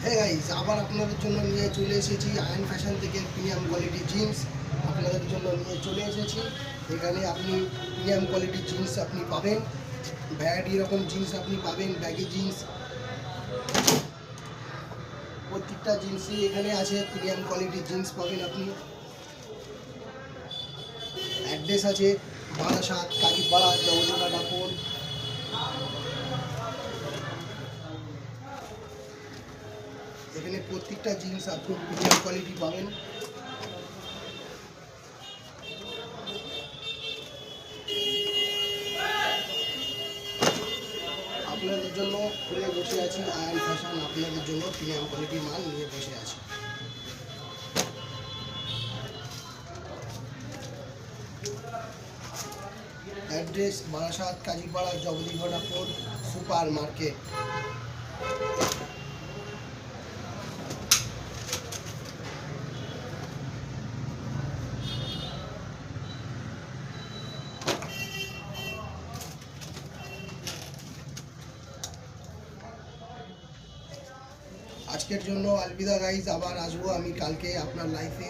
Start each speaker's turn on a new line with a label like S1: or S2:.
S1: হ্যাঁ গাইস, আবার আপনাদের জন্য নিয়ে চলে এসেছি আয়ন ফ্যাশন থেকে প্রিমিয়াম কোয়ালিটি জিন্স আপনাদের জন্য নিয়ে চলে এসেছি। এখানে আপনি প্রিমিয়াম কোয়ালিটির জিন্স আপনি পাবেন, ভ্যারাইটি রকম জিন্স আপনি পাবেন, ব্যাগি জিন্স, প্রত্যেকটা জিন্সই এখানে আছে। প্রিমিয়াম কোয়ালিটির জিন্স পাবেন আপনি। অ্যাড্রেস আছে বারাসাত, কাজীপাড়া, জগদীপাড়া ডাকন। এখানে প্রত্যেকটা জিন্স আপনি প্রিমিয়াম কোয়ালিটি পাবেন। আপনাদের জন্য খুলে বসে আছি আয়ন ফ্যাশন, আপনাদের জন্য প্রিমিয়াম কোয়ালিটির মাল নিয়ে বসে আছি। Address Barasat, Kazipara, Jagadiparapur super market. আজকের জন্য আলবিদা গাইজ, আবার আসবো আমি কালকে আপনার লাইফে।